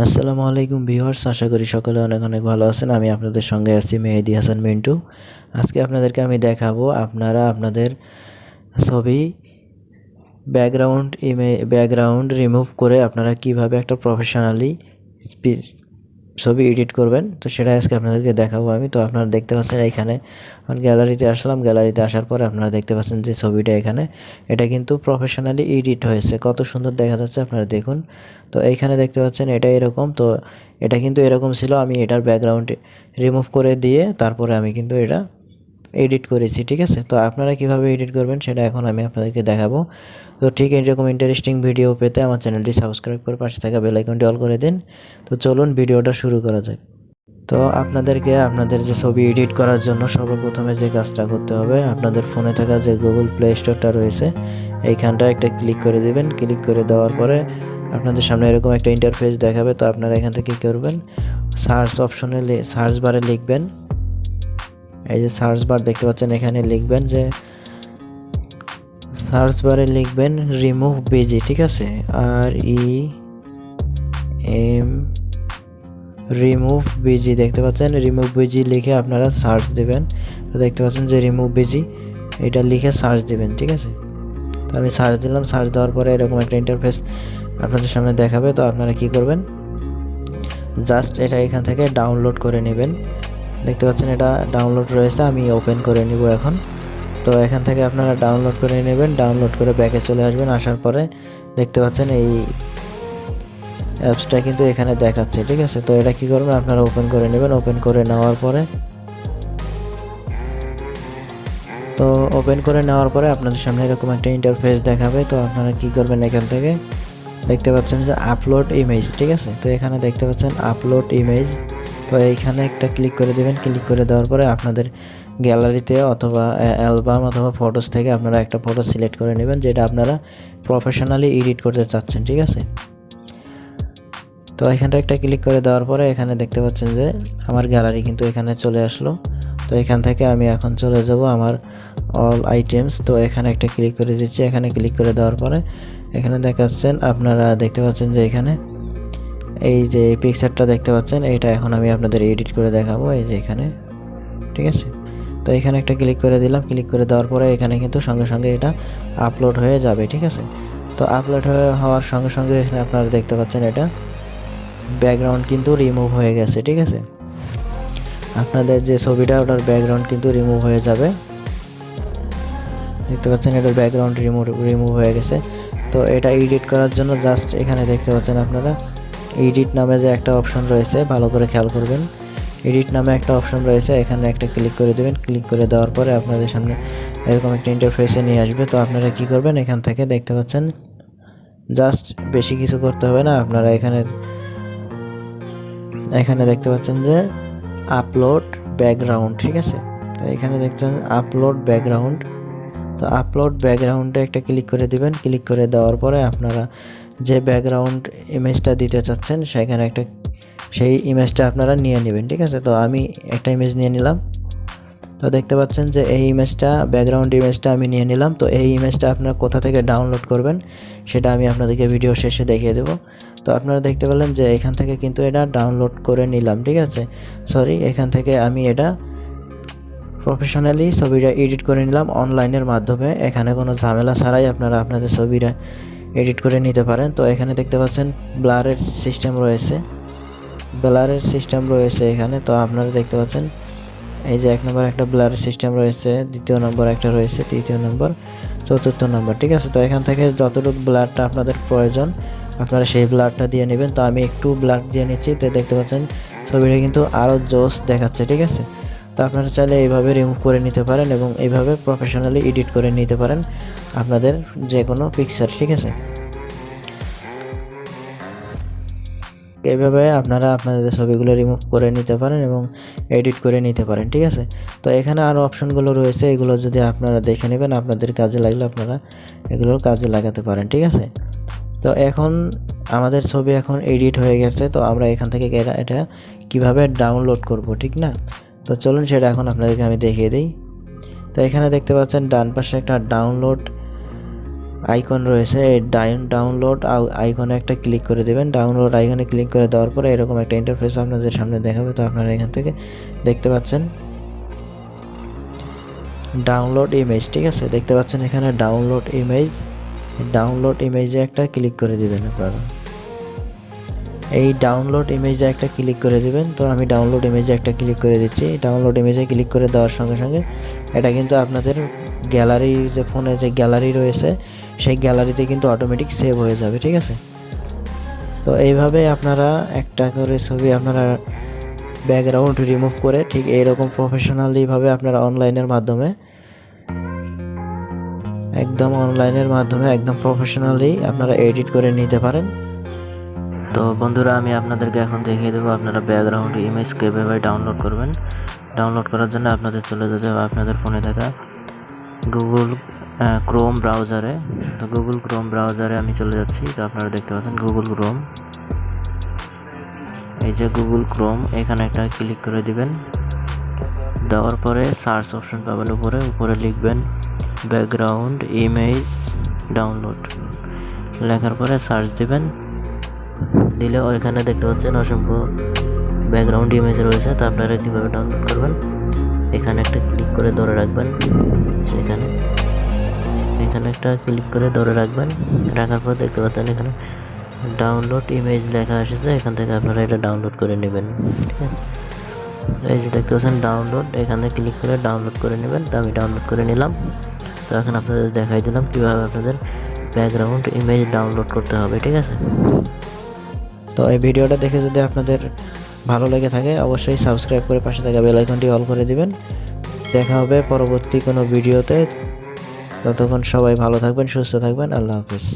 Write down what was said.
আসসালামু আলাইকুম ভিউয়ার্স, আশা করি সকলে অনেক অনেক ভালো আছেন। আমি আপনাদের সঙ্গে আছি মেহেদি হাসান মিন্টু। আজকে আপনাদেরকে আমি দেখাবো আপনারা আপনাদের ছবি ব্যাকগ্রাউন্ড রিমুভ করে আপনারা কিভাবে একটা প্রফেশনালি ছবি এডিট করবেন। তো সেটা আজকে আপনাদেরকে দেখাবো আমি। তো আপনারা দেখতে পাচ্ছেন এইখানে গ্যালারিতে আসলাম। গ্যালারিতে আসার পরে আপনারা দেখতে পাচ্ছেন যে ছবিটা এখানে এটা কিন্তু প্রফেশনালি এডিট হয়েছে, কত সুন্দর দেখা যাচ্ছে আপনারা দেখুন। তো এইখানে দেখতে পাচ্ছেন এটা এরকম, তো এটা কিন্তু এরকম ছিল, আমি এটার ব্যাকগ্রাউন্ড রিমুভ করে দিয়ে তারপরে আমি কিন্তু এটা এডিট করেছি, ঠিক আছে। তো আপনারা কিভাবে এডিট করবেন সেটা এখন আমি আপনাদেরকে দেখাবো। তো ঠিক এরকম ইন্টারেস্টিং ভিডিও পেতে আমার চ্যানেলটি সাবস্ক্রাইব করে পাশে থাকা বেল আইকনটি অল করে দিন। তো চলুন ভিডিওটা শুরু করা যাক। তো আপনাদেরকে আপনাদের যে ছবি এডিট করার জন্য সর্বপ্রথমে যে কাজটা করতে হবে, আপনাদের ফোনে থাকা যে গুগল প্লে স্টোরটা রয়েছে এইখানটা একটা ক্লিক করে দিবেন। ক্লিক করে দেওয়ার পরে আপনাদের সামনে এরকম একটা ইন্টারফেস দেখাবে। তো আপনারা এখান থেকে কী করবেন, সার্চ অপশনে সার্চ বারে লিখবেন, এই যে সার্চ বার দেখতে পাচ্ছেন, এখানে লিখবেন যে সার্চ বারে লিখবেন রিমুভ বিজি, ঠিক আছে, REM রিমুভ বিজি দেখতে পাচ্ছেন। রিমুভ বিজি লিখে আপনারা সার্চ দেবেন। তো দেখতে পাচ্ছেন যে রিমুভ বিজি, এটা লিখে সার্চ দেবেন, ঠিক আছে। তো আমি সার্চ দিলাম। সার্চ দেওয়ার পরে এরকম একটা ইন্টারফেস আপনাদের সামনে দেখাবে। তো আপনারা কি করবেন, জাস্ট এটা এখান থেকে ডাউনলোড করে নেবেন। দেখতে পাচ্ছেন এটা ডাউনলোড রয়েছে, আমি ওপেন করে নিব এখন। তো এখান থেকে আপনারা ডাউনলোড করে নেবেন। ডাউনলোড করে ব্যাকে চলে আসবেন। আসার পরে দেখতে পাচ্ছেন এই অ্যাপসটা কিন্তু এখানে দেখাচ্ছে, ঠিক আছে। তো এটা কি করবেন, আপনারা ওপেন করে নেবেন। ওপেন করে নেওয়ার পরে আপনাদের সামনে এরকম একটা ইন্টারফেস দেখাবে। তো আপনারা কি করবেন, এখান থেকে দেখতে পাচ্ছেন যে আপলোড ইমেজ, ঠিক আছে। তো এখানে দেখতে পাচ্ছেন আপলোড ইমেজ। তো এইখানে একটা ক্লিক করে দেবেন। ক্লিক করে দেওয়ার পরে আপনাদের গ্যালারিতে অথবা অ্যালবাম অথবা ফটোস থেকে আপনারা একটা ফটো সিলেক্ট করে নেবেন যেটা আপনারা প্রফেশনালি এডিট করতে চাচ্ছেন, ঠিক আছে। তো এখানটা একটা ক্লিক করে দেওয়ার পরে এখানে দেখতে পাচ্ছেন যে আমার গ্যালারি কিন্তু এখানে চলে আসলো। তো এখান থেকে আমি এখন চলে যাব আমার অল আইটেমস। তো এখানে একটা ক্লিক করে দিচ্ছি। এখানে ক্লিক করে দেওয়ার পরে এখানে দেখাচ্ছেন, আপনারা দেখতে পাচ্ছেন যে এখানে এই যে পিকচারটা দেখতে পাচ্ছেন, এইটা এখন আমি আপনাদের এডিট করে দেখাবো, এই যে এখানে, ঠিক আছে। তো এখানে একটা ক্লিক করে দিলাম। ক্লিক করে দেওয়ার পরে এখানে কিন্তু সঙ্গে সঙ্গে এটা আপলোড হয়ে যাবে, ঠিক আছে। তো আপলোড হওয়ার সঙ্গে সঙ্গে এখানে আপনারা দেখতে পাচ্ছেন এটা ব্যাকগ্রাউন্ড কিন্তু রিমুভ হয়ে গেছে, ঠিক আছে। আপনাদের যে ছবিটা ওটার ব্যাকগ্রাউন্ড কিন্তু রিমুভ হয়ে যাবে। দেখতে পাচ্ছেন এটার ব্যাকগ্রাউন্ড রিমুভ হয়ে গেছে। তো এটা এডিট করার জন্য জাস্ট এখানে দেখতে পাচ্ছেন আপনারা এডিট নামে যে একটা অপশন রয়েছে, ভালো করে খেয়াল করবেন। এডিট নামে একটা অপশন রয়েছে, এখানে একটা ক্লিক করে দেবেন। ক্লিক করে দেওয়ার পরে আপনাদের সামনে এরকম একটা ইন্টারফেসে নিয়ে আসবে। তো আপনারা কি করবেন, এখান থেকে দেখতে পাচ্ছেন জাস্ট বেশি কিছু করতে হবে না। আপনারা এখানে দেখতে পাচ্ছেন যে আপলোড ব্যাকগ্রাউন্ড, ঠিক আছে। তো এখানে দেখছেন আপলোড ব্যাকগ্রাউন্ড। তো আপলোড ব্যাকগ্রাউন্ডে একটা ক্লিক করে দিবেন। ক্লিক করে দেওয়ার পরে আপনারা যে ব্যাকগ্রাউন্ড ইমেজটা দিতে চাচ্ছেন সেখানে সেই ইমেজটা আপনারা নিয়ে নেবেন, ঠিক আছে। তো আমি একটা ইমেজ নিয়ে নিলাম। তো দেখতে পাচ্ছেন যে এই ব্যাকগ্রাউন্ড ইমেজটা আমি নিয়ে নিলাম। তো এই ইমেজটা আপনারা কোথা থেকে ডাউনলোড করবেন সেটা আমি আপনাদেরকে ভিডিও শেষে দেখিয়ে দেবো। তো আপনারা দেখতে পেলেন যে এখান থেকে কিন্তু এটা ডাউনলোড করে নিলাম, ঠিক আছে। এখান থেকে আমি এটা প্রফেশনালি ছবিটা এডিট করে নিলাম অনলাইনের মাধ্যমে। এখানে কোনো ঝামেলা ছাড়াই আপনারা আপনাদের ছবিটা এডিট করে নিতে পারেন। তো এখানে দেখতে পাচ্ছেন ব্লারের সিস্টেম রয়েছে এখানে। তো আপনারা দেখতে পাচ্ছেন এই যে 1 নম্বর একটা ব্লারের সিস্টেম রয়েছে, 2য় নম্বর একটা রয়েছে, 3য় নম্বর, 4র্থ নম্বর, ঠিক আছে। তো এখান থেকে যতটুকু ব্লারটা আপনাদের প্রয়োজন আপনারা সেই ব্লারটা দিয়ে নেবেন। তো আমি একটু ব্লার দিয়ে নিচ্ছি। তো দেখতে পাচ্ছেন ছবিটা কিন্তু আরও জোস দেখাচ্ছে, ঠিক আছে। তো আপনারা চাইলে এইভাবে রিমুভ করে নিতে পারেন এবং এইভাবে প্রফেশনালি এডিট করে নিতে পারেন আপনাদের যে কোনো পিকচার, ঠিক আছে। এইভাবে আপনারা আপনাদের ছবিগুলো রিমুভ করে নিতে পারেন এবং এডিট করে নিতে পারেন, ঠিক আছে। তো এখানে আরও অপশনগুলো রয়েছে, এগুলো যদি আপনারা দেখে নেবেন আপনাদের কাজে লাগলে আপনারা এগুলোর কাজে লাগাতে পারেন, ঠিক আছে। তো এখন আমাদের ছবি এখন এডিট হয়ে গেছে। তো আমরা এখান থেকে এটা কিভাবে ডাউনলোড করব, ঠিক না। তো চলুন সেটা এখন আপনাদেরকে আমি দেখিয়ে দিই। তো এখানে দেখতে পাচ্ছেন ডান পাশে একটা ডাউনলোড আইকন রয়েছে, এই ডাউনলোড আইকনে একটা ক্লিক করে দেবেন। ডাউনলোড আইকনে ক্লিক করে দেওয়ার পরে এরকম একটা ইন্টারফেস আপনাদের সামনে দেখাবে। তো আপনারা এখান থেকে দেখতে পাচ্ছেন ডাউনলোড ইমেজ, ঠিক আছে, দেখতে পাচ্ছেন এখানে ডাউনলোড ইমেজে একটা ক্লিক করে দিবেন আপনারা। এই ডাউনলোড ইমেজে একটা ক্লিক করে দিবেন। তো আমি ডাউনলোড ইমেজে একটা ক্লিক করে দিচ্ছি। ডাউনলোড ইমেজে ক্লিক করে দেওয়ার সঙ্গে সঙ্গে এটা কিন্তু আপনাদের গ্যালারি, যে ফোনে যে গ্যালারি রয়েছে সেই গ্যালারিতে কিন্তু অটোমেটিক সেভ হয়ে যাবে, ঠিক আছে। তো এইভাবে আপনারা একটা করে ছবি আপনারা ব্যাকগ্রাউন্ড রিমুভ করে ঠিক এইরকম প্রফেশনালিভাবে আপনারা অনলাইনের মাধ্যমে একদম প্রফেশনালি আপনারা এডিট করে নিতে পারেন। তো বন্ধুরা, আমি আপনাদেরকে এখন দেখিয়ে দেবো আপনারা ব্যাকগ্রাউন্ড ইমেজ কীভাবে ডাউনলোড করবেন। ডাউনলোড করার জন্য আপনাদের চলে যেতে হবে আপনাদের ফোনে থাকা গুগল ক্রোম ব্রাউজারে। তো গুগল ক্রোম ব্রাউজারে আমি চলে যাচ্ছি। তো আপনারা দেখতে পাচ্ছেন গুগল ক্রোম, এই যে গুগল ক্রোম, এখানে একটা ক্লিক করে দিবেন। দেওয়ার পরে সার্চ অপশন পাবেন, উপরে লিখবেন ব্যাকগ্রাউন্ড ইমেজ ডাউনলোড, লেখার পরে সার্চ দিবেন। দিলে ওইখানে দেখতে পাচ্ছেন অসংখ্য ব্যাকগ্রাউন্ড ইমেজ রয়েছে। তো আপনারা কীভাবে ডাউনলোড করবেন, এখানে একটা ক্লিক করে ধরে রাখবেন। এখানে একটা ক্লিক করে ধরে রাখবেন। রাখার পর দেখতে পাচ্ছেন এখানে ডাউনলোড ইমেজ লেখা এসেছে, এখান থেকে আপনারা এটা ডাউনলোড করে নেবেন, ঠিক আছে। এই যে দেখতে পাচ্ছেন ডাউনলোড, এখানে ক্লিক করে ডাউনলোড করে নেবেন। তো আমি ডাউনলোড করে নিলাম। তো এখন আপনাদের দেখাই দিলাম কীভাবে আপনাদের ব্যাকগ্রাউন্ড ইমেজ ডাউনলোড করতে হবে, ঠিক আছে। তো এই ভিডিওটা দেখে যদি আপনাদের ভালো লেগে থাকে অবশ্যই সাবস্ক্রাইব করে পাশে থাকা বেল আইকনটি অল করে দিবেন। দেখা হবে পরবর্তী কোনো ভিডিওতে। ততক্ষণ সবাই ভালো থাকবেন, সুস্থ থাকবেন। আল্লাহ হাফেজ।